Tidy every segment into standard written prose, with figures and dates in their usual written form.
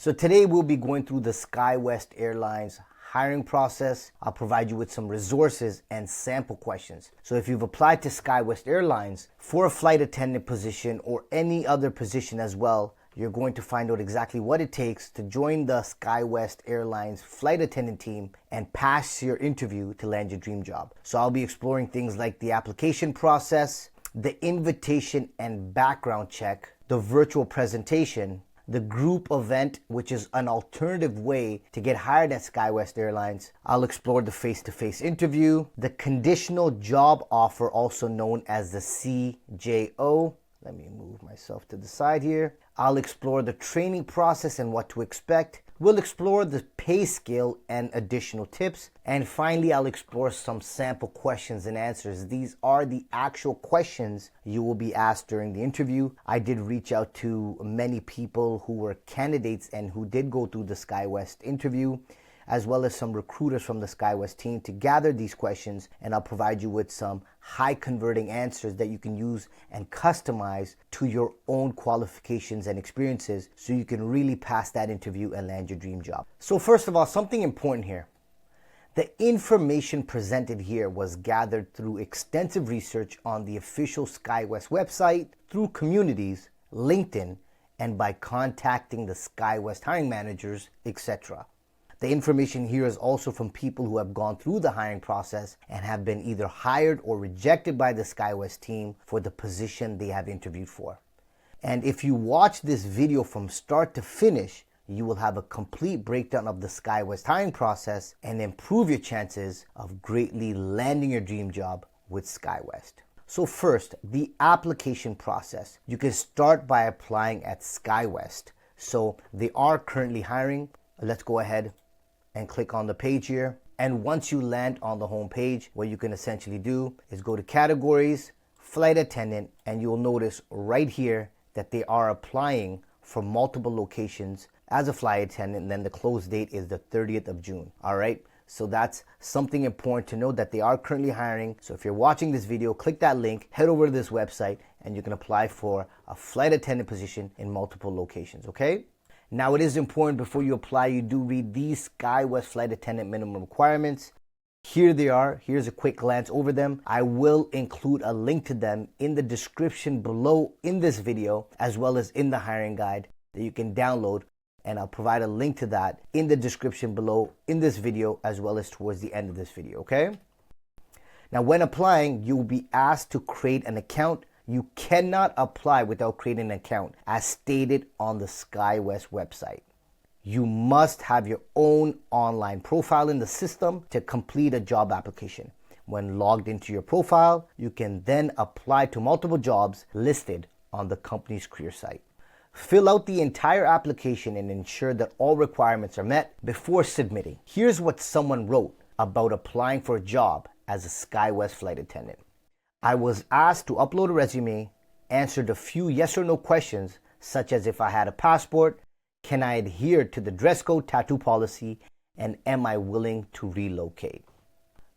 So today we'll be going through the SKYWEST Airlines hiring process. I'll provide you with some resources and sample questions. So if you've applied to SKYWEST Airlines for a flight attendant position or any other position as well, you're going to find out exactly what it takes to join the SKYWEST Airlines flight attendant team and pass your interview to land your dream job. So I'll be exploring things like the application process, the invitation and background check, the virtual presentation, the group event, which is an alternative way to get hired at SKYWEST Airlines. I'll explore the face-to-face interview, the conditional job offer, also known as the CJO. Let me move myself to the side here. I'll explore the training process and what to expect. We'll explore the pay scale and additional tips. And finally, I'll explore some sample questions and answers. These are the actual questions you will be asked during the interview. I did reach out to many people who were candidates and who did go through the SKYWEST interview, as well as some recruiters from the SKYWEST team to gather these questions, and I'll provide you with some high converting answers that you can use and customize to your own qualifications and experiences so you can really pass that interview and land your dream job. So first of all, something important here. The information presented here was gathered through extensive research on the official SKYWEST website, through communities, LinkedIn, and by contacting the SKYWEST hiring managers, etc. The information here is also from people who have gone through the hiring process and have been either hired or rejected by the SKYWEST team for the position they have interviewed for. And if you watch this video from start to finish, you will have a complete breakdown of the SKYWEST hiring process and improve your chances of greatly landing your dream job with SKYWEST. So first, the application process. You can start by applying at SKYWEST. So they are currently hiring. Let's go ahead and click on the page here. And once you land on the home page, what you can essentially do is go to categories, flight attendant, and you'll notice right here that they are applying for multiple locations as a flight attendant, and then the close date is the 30th of June. All right. So that's something important to know, that they are currently hiring. So if you're watching this video, click that link, head over to this website, and you can apply for a flight attendant position in multiple locations. Okay. Now, it is important before you apply, you do read these SKYWEST flight attendant minimum requirements. Here they are. Here's a quick glance over them. I will include a link to them in the description below in this video, as well as in the hiring guide that you can download. And I'll provide a link to that in the description below in this video, as well as towards the end of this video, okay? Now, when applying, you'll be asked to create an account. You cannot apply without creating an account, as stated on the SKYWEST website. You must have your own online profile in the system to complete a job application. When logged into your profile, you can then apply to multiple jobs listed on the company's career site. Fill out the entire application and ensure that all requirements are met before submitting. Here's what someone wrote about applying for a job as a SKYWEST flight attendant. I was asked to upload a resume, answered a few yes or no questions, such as if I had a passport, can I adhere to the dress code tattoo policy, and am I willing to relocate?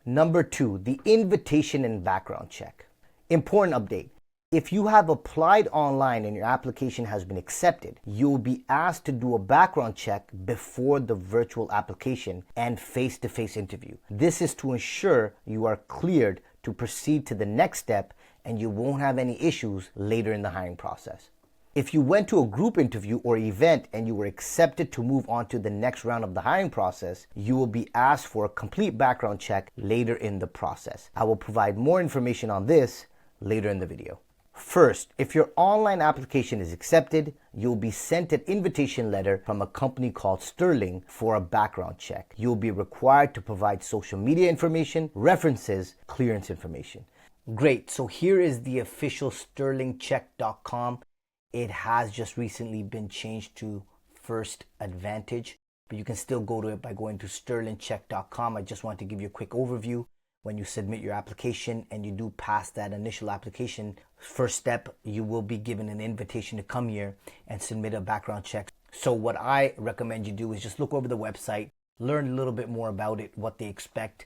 Number 2, the invitation and background check. Important update. If you have applied online and your application has been accepted, you will be asked to do a background check before the virtual application and face-to-face interview. This is to ensure you are cleared to proceed to the next step and you won't have any issues later in the hiring process. If you went to a group interview or event and you were accepted to move on to the next round of the hiring process, you will be asked for a complete background check later in the process. I will provide more information on this later in the video. First, if your online application is accepted, you'll be sent an invitation letter from a company called Sterling for a background check. You'll be required to provide social media information, references, clearance information. Great, so here is the official sterlingcheck.com. It has just recently been changed to First Advantage, but you can still go to it by going to sterlingcheck.com. I just want to give you a quick overview. When you submit your application and you do pass that initial application first step, you will be given an invitation to come here and submit a background check. So what I recommend you do is just look over the website, learn a little bit more about it, what they expect,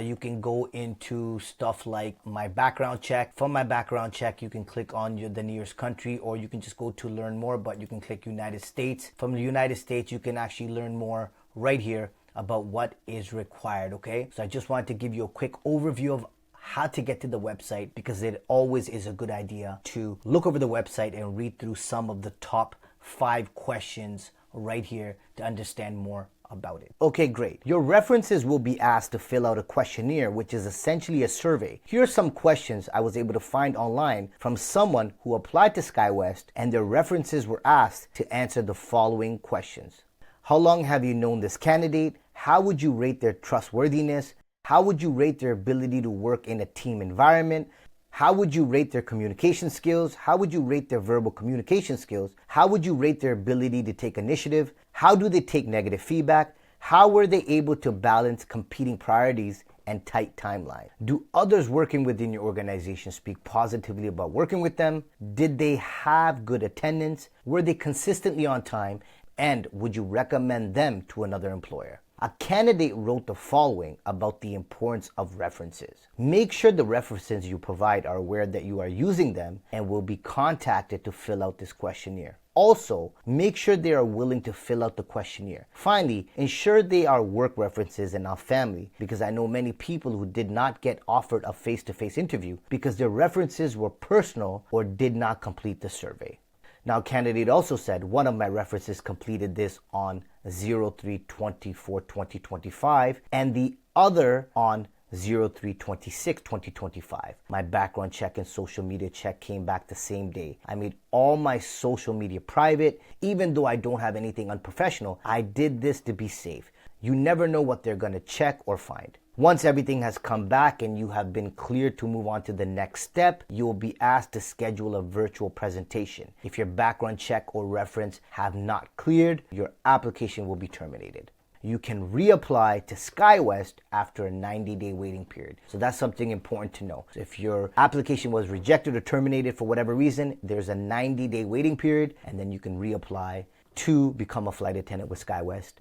You can go into stuff like my background check. From my background check, you can click on the nearest country, or you can just go to learn more, but you can click United States. From the United States, you can actually learn more right here about what is required, okay? So I just wanted to give you a quick overview of how to get to the website, because it always is a good idea to look over the website and read through some of the top 5 questions right here to understand more about it. Okay, great. Your references will be asked to fill out a questionnaire, which is essentially a survey. Here are some questions I was able to find online from someone who applied to SkyWest, and their references were asked to answer the following questions. How long have you known this candidate? How would you rate their trustworthiness? How would you rate their ability to work in a team environment? How would you rate their communication skills? How would you rate their verbal communication skills? How would you rate their ability to take initiative? How do they take negative feedback? How were they able to balance competing priorities and tight timelines? Do others working within your organization speak positively about working with them? Did they have good attendance? Were they consistently on time? And would you recommend them to another employer? A candidate wrote the following about the importance of references. Make sure the references you provide are aware that you are using them and will be contacted to fill out this questionnaire. Also, make sure they are willing to fill out the questionnaire. Finally, ensure they are work references and not family, because I know many people who did not get offered a face-to-face interview because their references were personal or did not complete the survey. Now, candidate also said one of my references completed this on 03/24/2025 and the other on 03/26/2025. My background check and social media check came back the same day. I made all my social media private. Even though I don't have anything unprofessional, I did this to be safe. You never know what they're going to check or find. Once everything has come back and you have been cleared to move on to the next step, you will be asked to schedule a virtual presentation. If your background check or reference have not cleared, your application will be terminated. You can reapply to SkyWest after a 90-day waiting period. So that's something important to know. So if your application was rejected or terminated for whatever reason, there's a 90-day waiting period, and then you can reapply to become a flight attendant with SkyWest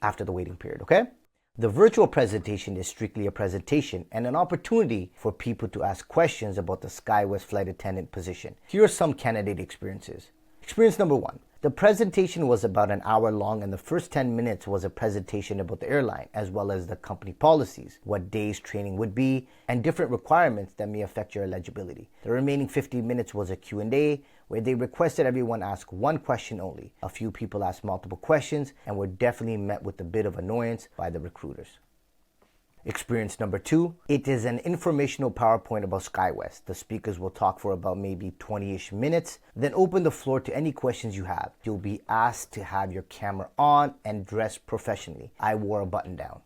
after the waiting period, okay? The virtual presentation is strictly a presentation and an opportunity for people to ask questions about the SkyWest flight attendant position. Here are some candidate experiences. Experience number 1. The presentation was about an hour long, and the first 10 minutes was a presentation about the airline, as well as the company policies, what days training would be, and different requirements that may affect your eligibility. The remaining 50 minutes was a Q&A, where they requested everyone ask one question only. A few people asked multiple questions and were definitely met with a bit of annoyance by the recruiters. Experience number 2, it is an informational PowerPoint about SkyWest. The speakers will talk for about maybe 20-ish minutes, then open the floor to any questions you have. You'll be asked to have your camera on and dress professionally. I wore a button down.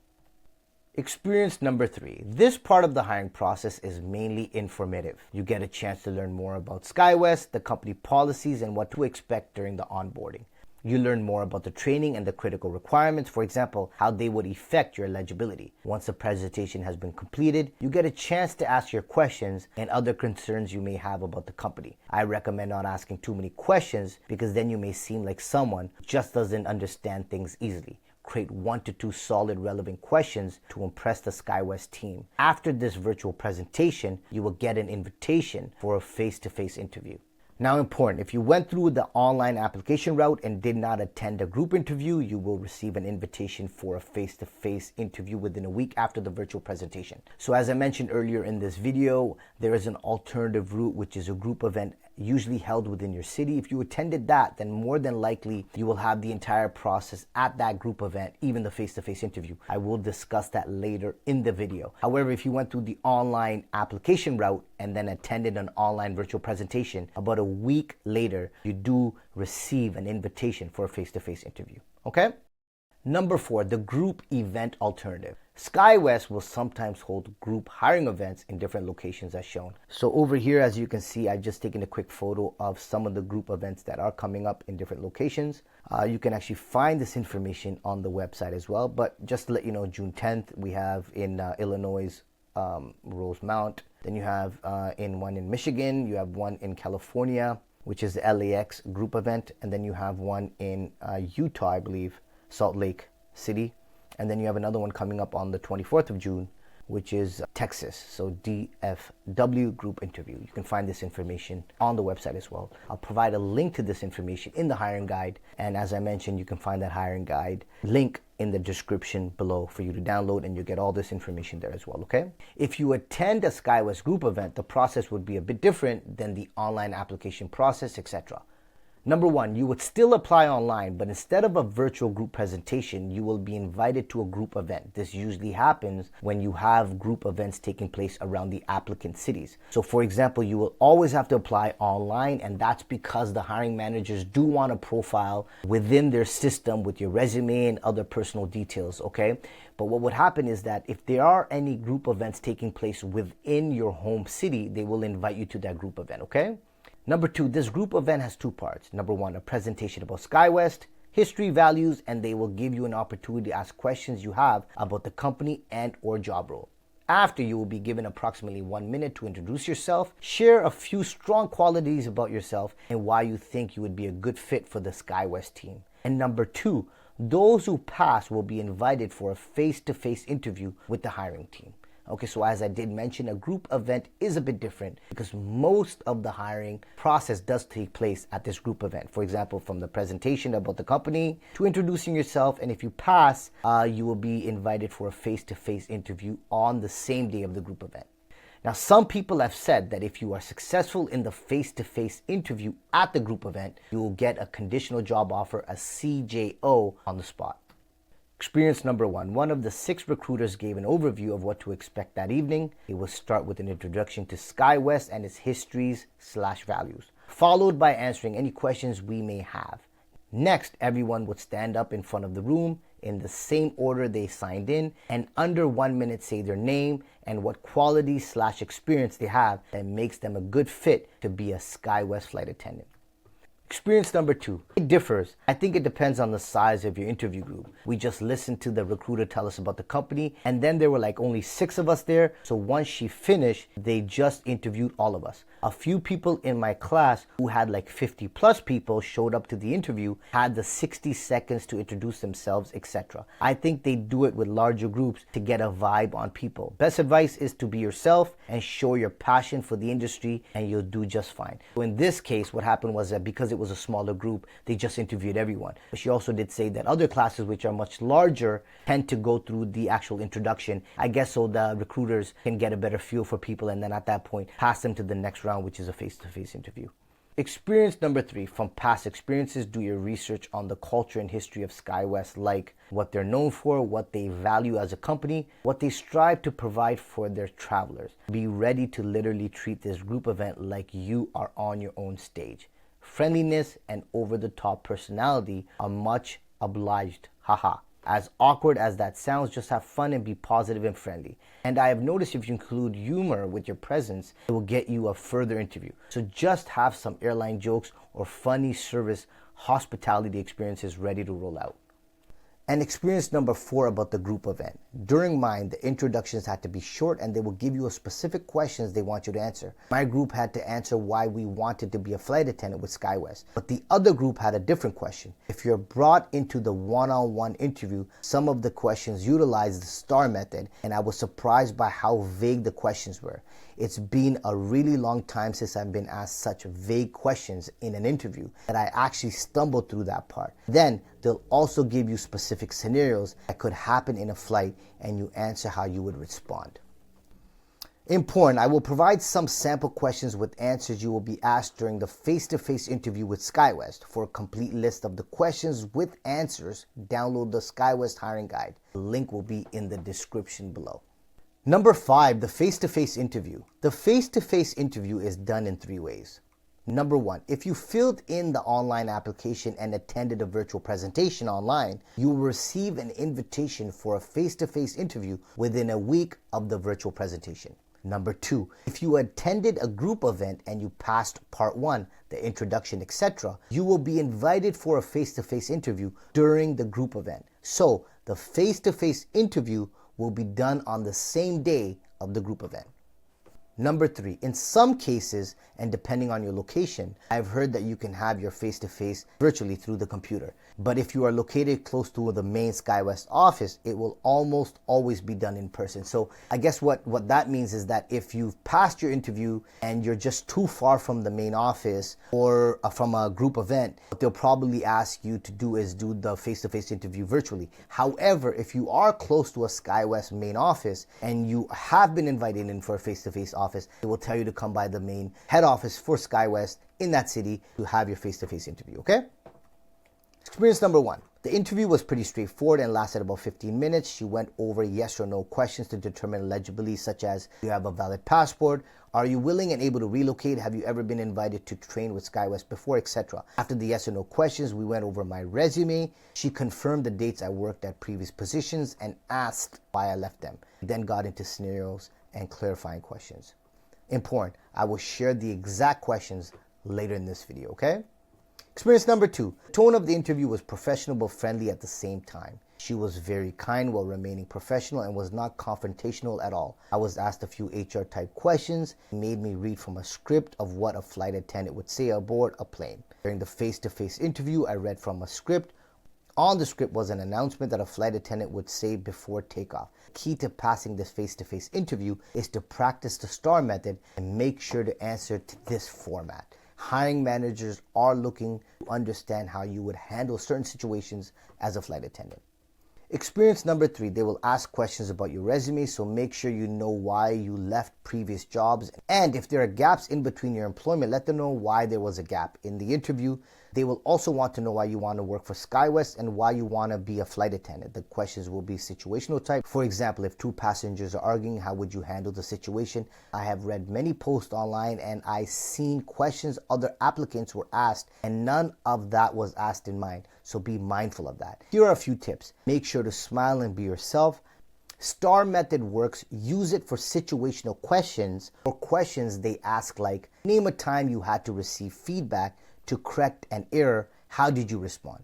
Experience number 3. This part of the hiring process is mainly informative. You get a chance to learn more about SkyWest, the company policies, and what to expect during the onboarding. You learn more about the training and the critical requirements, for example, how they would affect your eligibility. Once the presentation has been completed, you get a chance to ask your questions and other concerns you may have about the company. I recommend not asking too many questions, because then you may seem like someone who just doesn't understand things easily. Create 1 to 2 solid relevant questions to impress the SkyWest team. After this virtual presentation, you will get an invitation for a face-to-face interview. Now, important, if you went through the online application route and did not attend a group interview, you will receive an invitation for a face-to-face interview within a week after the virtual presentation. So as I mentioned earlier in this video, there is an alternative route, which is a group event usually held within your city. If you attended that, then more than likely you will have the entire process at that group event, even the face-to-face interview. I will discuss that later in the video. However, if you went through the online application route and then attended an online virtual presentation, about a week later, you do receive an invitation for a face-to-face interview, okay? Number 4, the group event alternative. SkyWest will sometimes hold group hiring events in different locations as shown. So over here, as you can see, I've just taken a quick photo of some of the group events that are coming up in different locations. You can actually find this information on the website as well. But just to let you know, June 10th, we have in Illinois, Rosemount. Then you have one in Michigan. You have one in California, which is the LAX group event. And then you have one in Utah, I believe, Salt Lake City. And then you have another one coming up on the 24th of June, which is Texas. So DFW group interview. You can find this information on the website as well. I'll provide a link to this information in the hiring guide. And as I mentioned, you can find that hiring guide link in the description below for you to download, and you'll get all this information there as well, okay? If you attend a SKYWEST group event, the process would be a bit different than the online application process, etc. Number one, you would still apply online, but instead of a virtual group presentation, you will be invited to a group event. This usually happens when you have group events taking place around the applicant cities. So for example, you will always have to apply online, and that's because the hiring managers do want a profile within their system with your resume and other personal details, okay? But what would happen is that if there are any group events taking place within your home city, they will invite you to that group event, okay? Number two, this group event has two parts. Number one, a presentation about SKYWEST, history, values, and they will give you an opportunity to ask questions you have about the company and or job role. After, you will be given approximately 1 minute to introduce yourself, share a few strong qualities about yourself, and why you think you would be a good fit for the SKYWEST team. And number two, those who pass will be invited for a face-to-face interview with the hiring team. Okay, so as I did mention, a group event is a bit different because most of the hiring process does take place at this group event. For example, from the presentation about the company to introducing yourself, and if you pass, you will be invited for a face-to-face interview on the same day of the group event. Now, some people have said that if you are successful in the face-to-face interview at the group event, you will get a conditional job offer, a CJO, on the spot. Experience number one. One of the 6 recruiters gave an overview of what to expect that evening. It will start with an introduction to SKYWEST and its histories/values, followed by answering any questions we may have. Next, everyone would stand up in front of the room in the same order they signed in, and under 1 minute say their name and what qualities/experience they have that makes them a good fit to be a SKYWEST flight attendant. Experience number two. It differs. I think it depends on the size of your interview group. We just listened to the recruiter tell us about the company, and then there were like only 6 of us there. So once she finished, they just interviewed all of us. A few people in my class who had like 50 plus people showed up to the interview, had the 60 seconds to introduce themselves, etc. I think they do it with larger groups to get a vibe on people. Best advice is to be yourself and show your passion for the industry, and you'll do just fine. So in this case, what happened was that because it was a smaller group, they just interviewed everyone. But she also did say that other classes, which are much larger, tend to go through the actual introduction, I guess, so the recruiters can get a better feel for people, and then at that point pass them to the next round, which is a face-to-face interview. Experience number 3. From past experiences, do your research on the culture and history of SKYWEST, like what they're known for, what they value as a company, what they strive to provide for their travelers. Be ready to literally treat this group event like you are on your own stage. Friendliness and over-the-top personality are much obliged. Haha. As awkward as that sounds, just have fun and be positive and friendly. And I have noticed if you include humor with your presence, it will get you a further interview. So just have some airline jokes or funny service hospitality experiences ready to roll out. And experience number 4 about the group event. During mine, the introductions had to be short, and they will give you a specific questions they want you to answer. My group had to answer why we wanted to be a flight attendant with SKYWEST, but the other group had a different question. If you're brought into the one-on-one interview, some of the questions utilize the STAR method, and I was surprised by how vague the questions were. It's been a really long time since I've been asked such vague questions in an interview that I actually stumbled through that part. Then they'll also give you specific scenarios that could happen in a flight, and you answer how you would respond. Important, I will provide some sample questions with answers you will be asked during the face-to-face interview with SKYWEST. For a complete list of the questions with answers, download the SKYWEST hiring guide. The link will be in the description below. Number 5, the face-to-face interview. The face-to-face interview is done in 3 ways. Number 1, if you filled in the online application and attended a virtual presentation online, you will receive an invitation for a face-to-face interview within a week of the virtual presentation. Number 2, if you attended a group event and you passed part 1, the introduction, etc., you will be invited for a face-to-face interview during the group event. So the face-to-face interview will be done on the same day of the group event. Number 3, in some cases, and depending on your location, I've heard that you can have your face-to-face virtually through the computer. But if you are located close to the main SKYWEST office, it will almost always be done in person. So I guess what that means is that if you've passed your interview and you're just too far from the main office or from a group event, what they'll probably ask you to do is do the face-to-face interview virtually. However, if you are close to a SKYWEST main office and you have been invited in for a face-to-face office, it will tell you to come by the main head office for SKYWEST in that city to have your face-to-face interview, okay? Experience number 1. The interview was pretty straightforward and lasted about 15 minutes. She went over yes or no questions to determine eligibility, such as, do you have a valid passport? Are you willing and able to relocate? Have you ever been invited to train with SKYWEST before, etc.? After the yes or no questions, we went over my resume. She confirmed the dates I worked at previous positions and asked why I left them. Then got into scenarios and clarifying questions. Important, I will share the exact questions later in this video, okay? Experience number 2. The tone of the interview was professional but friendly at the same time. She was very kind while remaining professional and was not confrontational at all. I was asked a few HR type questions. It made me read from a script of what a flight attendant would say aboard a plane. During the face-to-face interview, I read from a script. On the script was an announcement that a flight attendant would say before takeoff. The key to passing this face-to-face interview is to practice the STAR method and make sure to answer to this format. Hiring managers are looking to understand how you would handle certain situations as a flight attendant. Experience number 3, they will ask questions about your resume, so make sure you know why you left previous jobs. And if there are gaps in between your employment, let them know why there was a gap in the interview. They will also want to know why you want to work for SKYWEST and why you want to be a flight attendant. The questions will be situational type. For example, if 2 passengers are arguing, how would you handle the situation? I have read many posts online and I've seen questions other applicants were asked and none of that was asked in mine. So be mindful of that. Here are a few tips. Make sure to smile and be yourself. STAR method works. Use it for situational questions or questions they ask like, name a time you had to receive feedback to correct an error. How did you respond?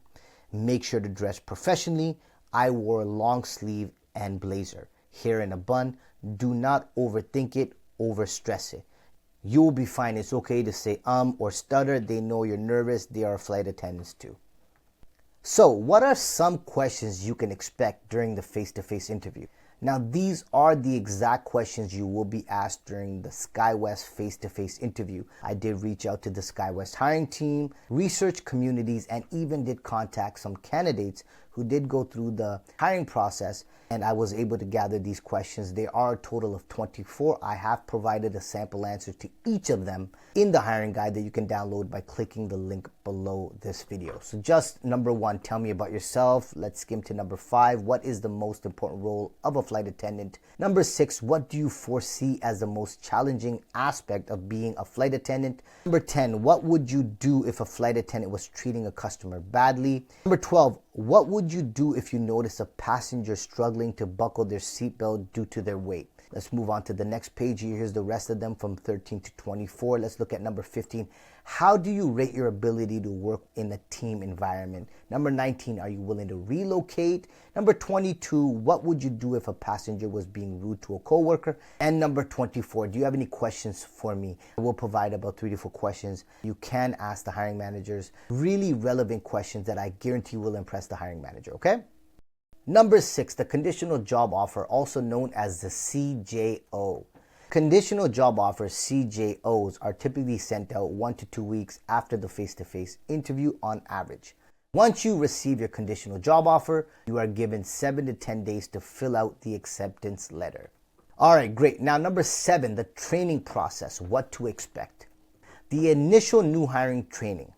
Make sure to dress professionally. I wore a long sleeve and blazer. Hair in a bun. Do not overthink it, overstress it. You will be fine. It's okay to say or stutter. They know you're nervous. They are flight attendants too. So what are some questions you can expect during the face-to-face interview? Now, these are the exact questions you will be asked during the SKYWEST face-to-face interview. I did reach out to the SKYWEST hiring team, research communities, and even did contact some candidates who did go through the hiring process, and I was able to gather these questions. There are a total of 24. I have provided a sample answer to each of them in the hiring guide that you can download by clicking the link below this video. So just number 1, tell me about yourself. Let's skim to number 5. What is the most important role of a flight attendant? Number 6, what do you foresee as the most challenging aspect of being a flight attendant? Number 10, what would you do if a flight attendant was treating a customer badly? Number 12, what would you do if you notice a passenger struggling to buckle their seatbelt due to their weight? Let's move on to the next page. Here's the rest of them from 13 to 24. Let's look at number 15. How do you rate your ability to work in a team environment? Number 19, are you willing to relocate? Number 22, what would you do if a passenger was being rude to a coworker? And number 24, do you have any questions for me? I will provide about 3 to 4 questions. You can ask the hiring managers really relevant questions that I guarantee will impress the hiring manager, okay? Number 6, the conditional job offer, also known as the CJO. Conditional job offers, CJOs, are typically sent out 1 to 2 weeks after the face-to-face interview on average. Once you receive your conditional job offer, you are given 7 to 10 days to fill out the acceptance letter. All right, great. Now, number 7, the training process, what to expect. The initial new hiring training.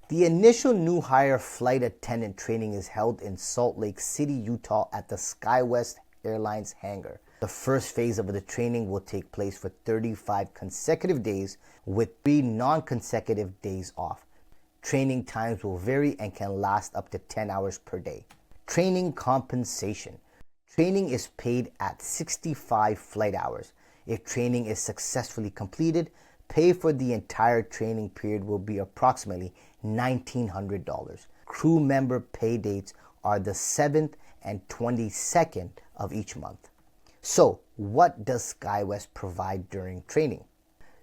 The initial new hire flight attendant training is held in Salt Lake City, Utah at the SKYWEST Airlines hangar. The first phase of the training will take place for 35 consecutive days with 3 non-consecutive days off. Training times will vary and can last up to 10 hours per day. Training compensation. Training is paid at 65 flight hours. If training is successfully completed, pay for the entire training period will be approximately $1,900. Crew member pay dates are the 7th and 22nd of each month. So, what does SKYWEST provide during training?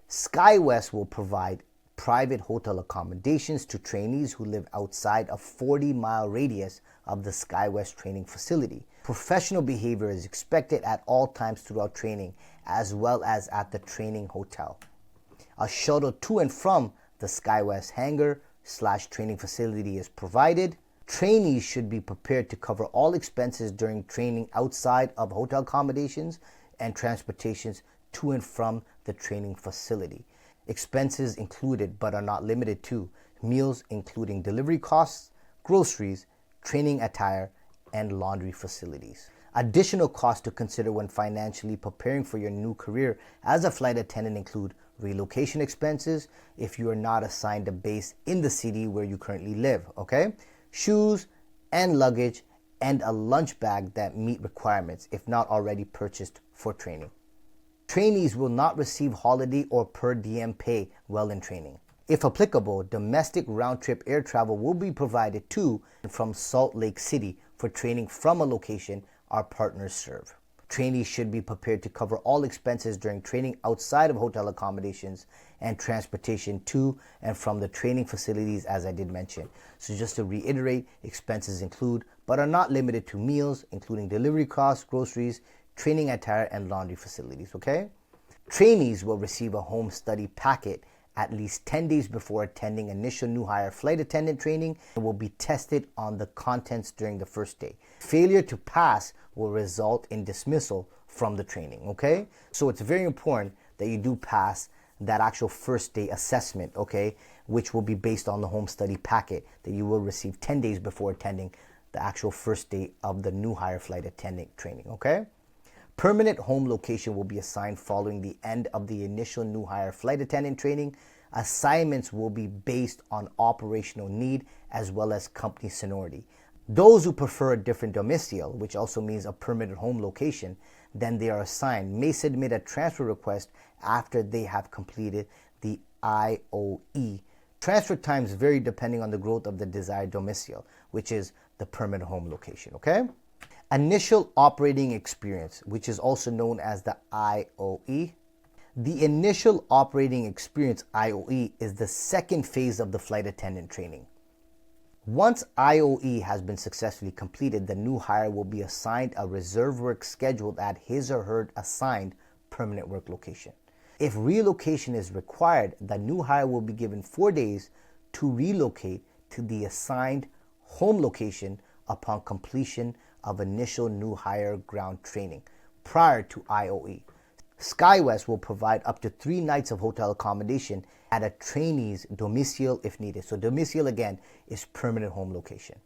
SkyWest will provide private hotel accommodations to trainees who live outside a 40-mile radius of the SkyWest training facility. Professional behavior is expected at all times throughout training, as well as at the training hotel. A shuttle to and from the SkyWest hangar/training facility is provided. Trainees should be prepared to cover all expenses during training outside of hotel accommodations and transportations to and from the training facility. Expenses included but are not limited to meals including delivery costs, groceries, training attire, and laundry facilities. Additional costs to consider when financially preparing for your new career as a flight attendant include relocation expenses if you are not assigned a base in the city where you currently live, okay? Shoes and luggage and a lunch bag that meet requirements if not already purchased for training. Trainees will not receive holiday or per diem pay while in training. If applicable, domestic round-trip air travel will be provided to and from Salt Lake City for training from a location our partners serve. Trainees should be prepared to cover all expenses during training outside of hotel accommodations and transportation to and from the training facilities, as I did mention. So just to reiterate, expenses include but are not limited to meals, including delivery costs, groceries, training attire, and laundry facilities, okay? Trainees will receive a home study packet at least 10 days before attending initial new hire flight attendant training and will be tested on the contents during the first day. Failure to pass will result in dismissal from the training, okay? So it's very important that you do pass that actual first day assessment, okay? Which will be based on the home study packet that you will receive 10 days before attending the actual first day of the new hire flight attendant training, okay? Permanent home location will be assigned following the end of the initial new hire flight attendant training. Assignments will be based on operational need as well as company seniority. Those who prefer a different domicile, which also means a permanent home location, than they are assigned, may submit a transfer request after they have completed the IOE. Transfer times vary depending on the growth of the desired domicile, which is the permanent home location, okay? Initial operating experience, which is also known as the IOE. The initial operating experience, IOE, is the second phase of the flight attendant training. Once IOE has been successfully completed, the new hire will be assigned a reserve work scheduled at his or her assigned permanent work location. If relocation is required, the new hire will be given 4 days to relocate to the assigned home location upon completion of initial new hire ground training prior to IOE. SkyWest will provide up to 3 nights of hotel accommodation at a trainee's domicile if needed. So domicile again is permanent home location.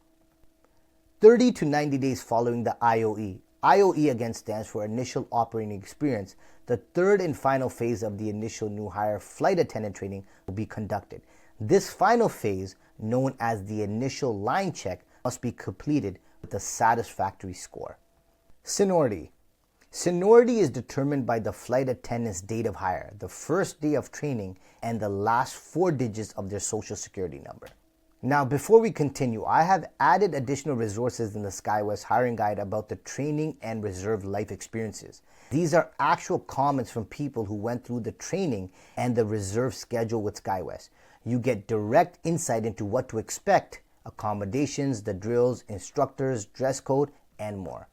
30 to 90 days following the IOE. IOE again stands for Initial Operating Experience. The third and final phase of the initial new hire flight attendant training will be conducted. This final phase, known as the initial line check, must be completed with a satisfactory score. Seniority. Seniority is determined by the flight attendant's date of hire, the first day of training, and the last 4 digits of their social security number. Now, before we continue, I have added additional resources in the SkyWest hiring guide about the training and reserve life experiences. These are actual comments from people who went through the training and the reserve schedule with SkyWest. You get direct insight into what to expect, accommodations, the drills, instructors, dress code, and more.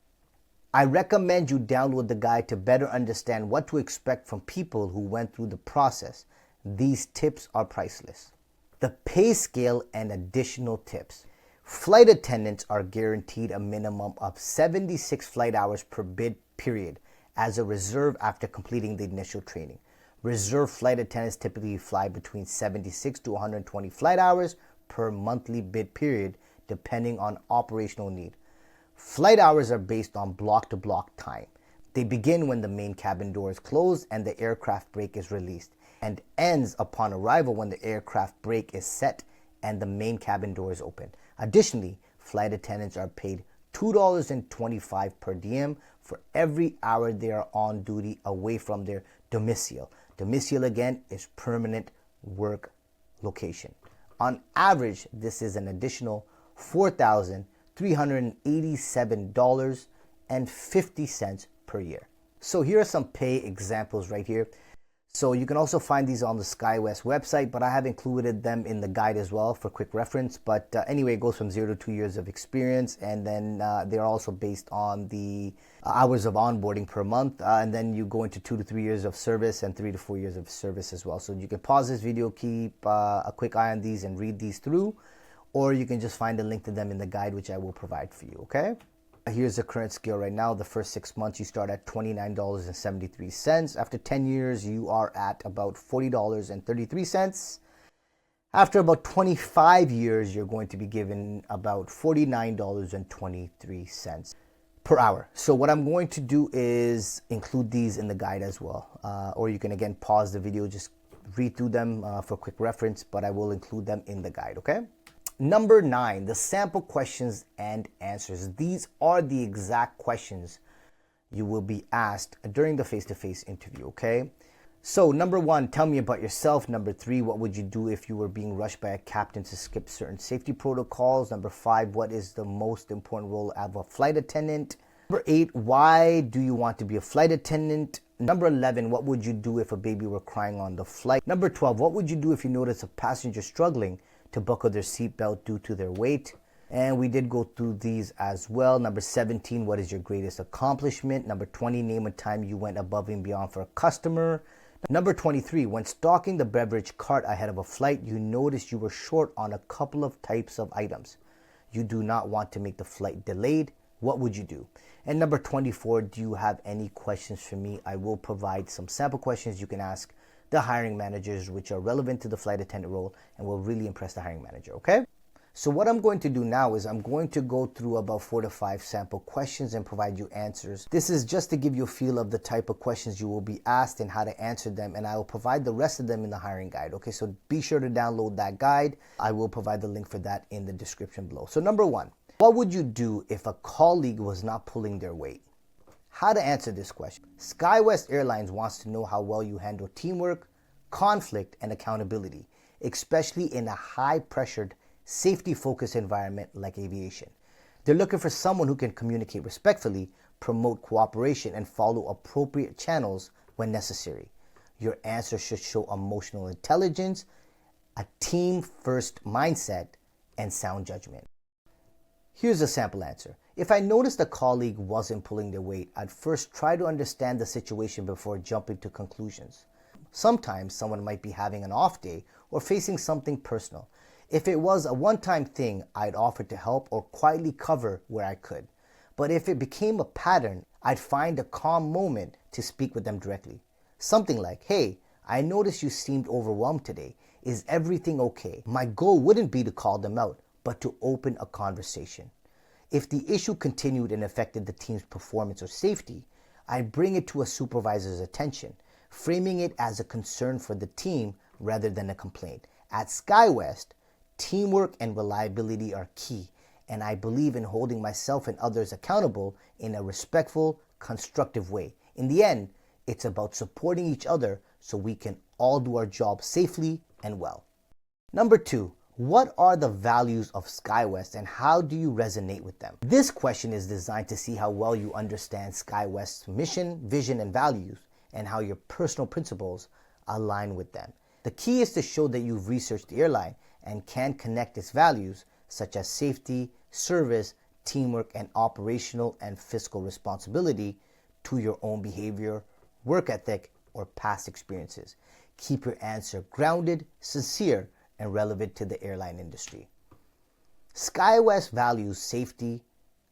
I recommend you download the guide to better understand what to expect from people who went through the process. These tips are priceless. The pay scale and additional tips. Flight attendants are guaranteed a minimum of 76 flight hours per bid period as a reserve after completing the initial training. Reserve flight attendants typically fly between 76 to 120 flight hours per monthly bid period depending on operational need. Flight hours are based on block-to-block time. They begin when the main cabin door is closed and the aircraft brake is released, and ends upon arrival when the aircraft brake is set and the main cabin door is open. Additionally, flight attendants are paid $2.25 per diem for every hour they are on duty away from their domicile. Domicile again is permanent work location. On average, this is an additional $4,387.50 per year. So here are some pay examples right here. So you can also find these on the SkyWest website, but I have included them in the guide as well for quick reference. But anyway, it goes from 0 to 2 years of experience, and then they're also based on the hours of onboarding per month, and then you go into 2 to 3 years of service and 3 to 4 years of service as well. So you can pause this video, keep a quick eye on these and read these through, or you can just find a link to them in the guide, which I will provide for you, okay? Here's the current scale right now. The first 6 months you start at $29.73. After 10 years, you are at about $40.33. After about 25 years, you're going to be given about $49.23 per hour. So what I'm going to do is include these in the guide as well. Or you can again pause the video, just read through them for quick reference, but I will include them in the guide, okay? Number 9, the sample questions and answers. These are the exact questions you will be asked during the face-to-face interview, okay? So number 1, tell me about yourself. Number 3, what would you do if you were being rushed by a captain to skip certain safety protocols? Number 5, what is the most important role of a flight attendant? Number 8, why do you want to be a flight attendant? Number 11, what would you do if a baby were crying on the flight? Number 12, what would you do if you notice a passenger struggling to buckle their seatbelt due to their weight? And we did go through these as well. Number 17, what is your greatest accomplishment? Number 20, name a time you went above and beyond for a customer. Number 23, when stocking the beverage cart ahead of a flight, you noticed you were short on a couple of types of items. You do not want to make the flight delayed. What would you do? And number 24, do you have any questions for me? I will provide some sample questions you can ask the hiring managers, which are relevant to the flight attendant role and will really impress the hiring manager, okay? So what I'm going to do now is I'm going to go through about 4 to 5 sample questions and provide you answers. This is just to give you a feel of the type of questions you will be asked and how to answer them, and I will provide the rest of them in the hiring guide, okay? So be sure to download that guide. I will provide the link for that in the description below. So number 1, what would you do if a colleague was not pulling their weight? How to answer this question. SkyWest Airlines wants to know how well you handle teamwork, conflict, and accountability, especially in a high-pressured, safety-focused environment like aviation. They're looking for someone who can communicate respectfully, promote cooperation, and follow appropriate channels when necessary. Your answer should show emotional intelligence, a team-first mindset, and sound judgment. Here's a sample answer. If I noticed a colleague wasn't pulling their weight, I'd first try to understand the situation before jumping to conclusions. Sometimes someone might be having an off day or facing something personal. If it was a one-time thing, I'd offer to help or quietly cover where I could. But if it became a pattern, I'd find a calm moment to speak with them directly. Something like, hey, I noticed you seemed overwhelmed today. Is everything okay? My goal wouldn't be to call them out, but to open a conversation. If the issue continued and affected the team's performance or safety, I'd bring it to a supervisor's attention, framing it as a concern for the team rather than a complaint. At SkyWest, teamwork and reliability are key, and I believe in holding myself and others accountable in a respectful, constructive way. In the end, it's about supporting each other so we can all do our job safely and well. Number 2, what are the values of SkyWest and how do you resonate with them? This question is designed to see how well you understand SkyWest's mission, vision, and values, and how your personal principles align with them. The key is to show that you've researched the airline and can connect its values, such as safety, service, teamwork, and operational and fiscal responsibility, to your own behavior, work ethic, or past experiences. Keep your answer grounded, sincere, and relevant to the airline industry. SkyWest values safety,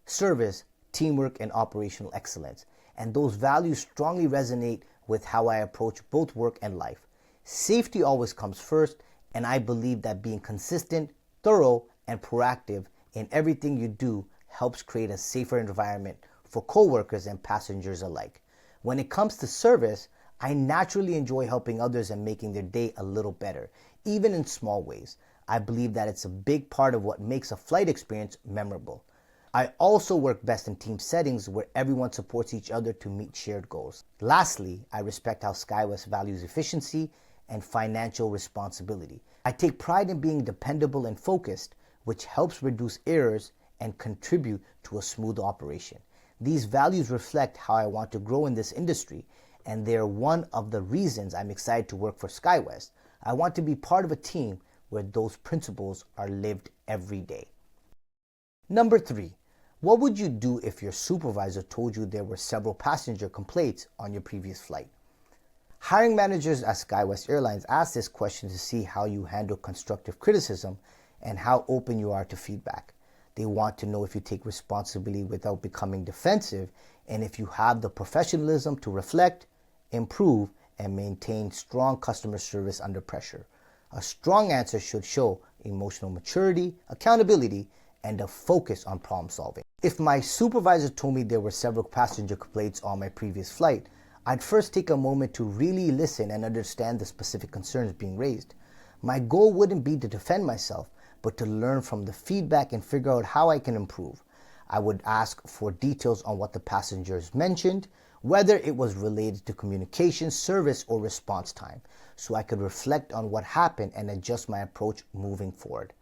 service, teamwork, and operational excellence, and those values strongly resonate with how I approach both work and life. Safety always comes first, and I believe that being consistent, thorough, and proactive in everything you do helps create a safer environment for coworkers and passengers alike. When it comes to service, I naturally enjoy helping others and making their day a little better, even in small ways. I believe that it's a big part of what makes a flight experience memorable. I also work best in team settings where everyone supports each other to meet shared goals. Lastly, I respect how SkyWest values efficiency and financial responsibility. I take pride in being dependable and focused, which helps reduce errors and contribute to a smooth operation. These values reflect how I want to grow in this industry and they're one of the reasons I'm excited to work for SkyWest. I want to be part of a team where those principles are lived every day. Number 3, what would you do if your supervisor told you there were several passenger complaints on your previous flight? Hiring managers at SkyWest Airlines ask this question to see how you handle constructive criticism and how open you are to feedback. They want to know if you take responsibility without becoming defensive and if you have the professionalism to reflect, improve, and maintain strong customer service under pressure. A strong answer should show emotional maturity, accountability, and a focus on problem solving. If my supervisor told me there were several passenger complaints on my previous flight, I'd first take a moment to really listen and understand the specific concerns being raised. My goal wouldn't be to defend myself, but to learn from the feedback and figure out how I can improve. I would ask for details on what the passengers mentioned, whether it was related to communication, service, or response time, so I could reflect on what happened and adjust my approach moving forward.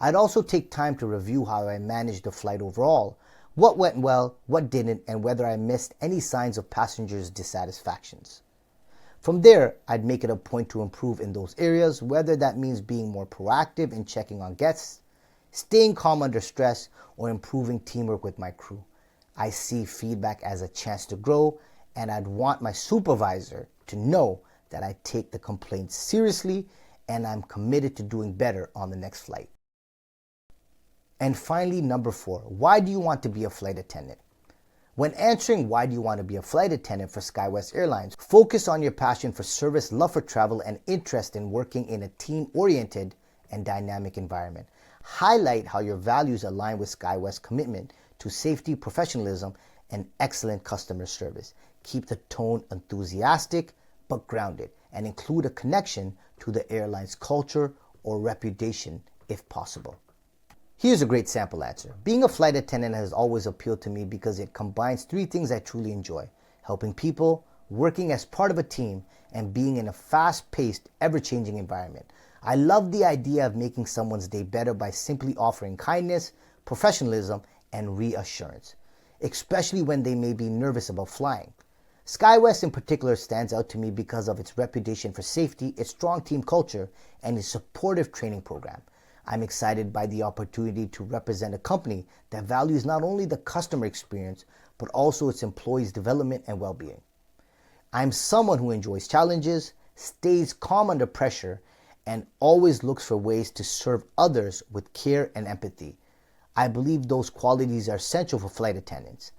I'd also take time to review how I managed the flight overall, what went well, what didn't, and whether I missed any signs of passengers' dissatisfactions. From there, I'd make it a point to improve in those areas, whether that means being more proactive in checking on guests, staying calm under stress, or improving teamwork with my crew. I see feedback as a chance to grow, and I'd want my supervisor to know that I take the complaints seriously and I'm committed to doing better on the next flight. And finally, number 4, why do you want to be a flight attendant? When answering why do you want to be a flight attendant for SkyWest Airlines, focus on your passion for service, love for travel, and interest in working in a team-oriented and dynamic environment. Highlight how your values align with SkyWest's commitment to safety, professionalism, and excellent customer service. Keep the tone enthusiastic but grounded, and include a connection to the airline's culture or reputation if possible. Here's a great sample answer. Being a flight attendant has always appealed to me because it combines 3 things I truly enjoy: helping people, working as part of a team, and being in a fast-paced, ever-changing environment. I love the idea of making someone's day better by simply offering kindness, professionalism, and reassurance, especially when they may be nervous about flying. SkyWest in particular stands out to me because of its reputation for safety, its strong team culture, and its supportive training program. I'm excited by the opportunity to represent a company that values not only the customer experience, but also its employees' development and well-being. I'm someone who enjoys challenges, stays calm under pressure, and always looks for ways to serve others with care and empathy. I believe those qualities are essential for flight attendants.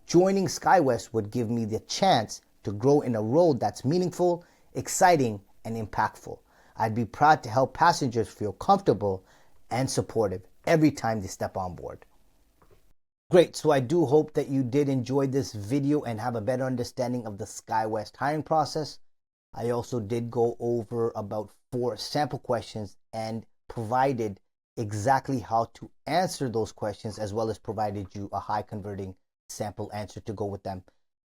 Joining SkyWest would give me the chance to grow in a role that's meaningful, exciting, and impactful. I'd be proud to help passengers feel comfortable and supportive every time they step on board. Great, so I do hope that you did enjoy this video and have a better understanding of the SkyWest hiring process. I also did go over about 4 sample questions and provided exactly how to answer those questions, as well as provided you a high converting sample answer to go with them.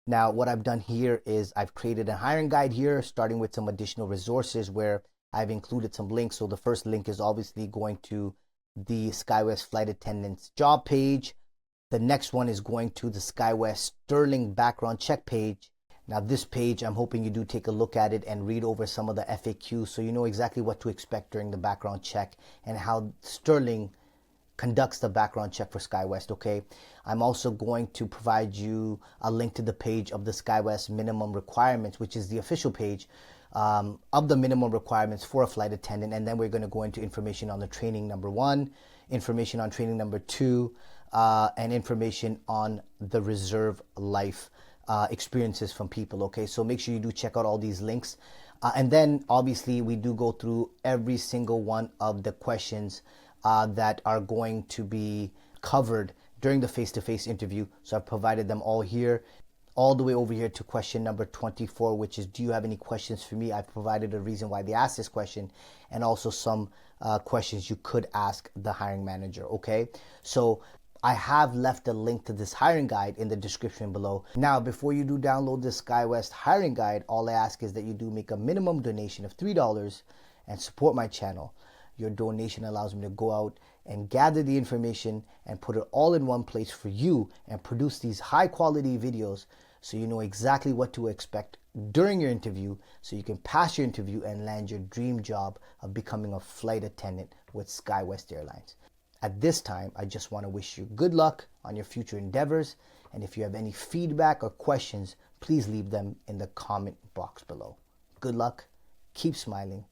Now, what I've done here is I've created a hiring guide here, starting with some additional resources where I've included some links. So the first link is obviously going to the SkyWest flight attendant's job page. The next one is going to the SkyWest Sterling background check page. Now this page, I'm hoping you do take a look at it and read over some of the FAQs so you know exactly what to expect during the background check and how Sterling conducts the background check for SkyWest, okay? I'm also going to provide you a link to the page of the SkyWest minimum requirements, which is the official page of the minimum requirements for a flight attendant. And then we're going to go into information on the training number 1, information on training number 2, and information on the reserve life experiences from people, okay? So make sure you do check out all these links. And then obviously we do go through every single one of the questions that are going to be covered during the face-to-face interview. So I've provided them all here, all the way over here to question number 24, which is, do you have any questions for me? I've provided a reason why they asked this question and also some questions you could ask the hiring manager, okay? So I have left a link to this hiring guide in the description below. Now, before you do download the SkyWest hiring guide, all I ask is that you do make a minimum donation of $3 and support my channel. Your donation allows me to go out and gather the information and put it all in one place for you and produce these high quality videos so you know exactly what to expect during your interview so you can pass your interview and land your dream job of becoming a flight attendant with SkyWest Airlines. At this time, I just want to wish you good luck on your future endeavors, and if you have any feedback or questions, please leave them in the comment box below. Good luck, keep smiling,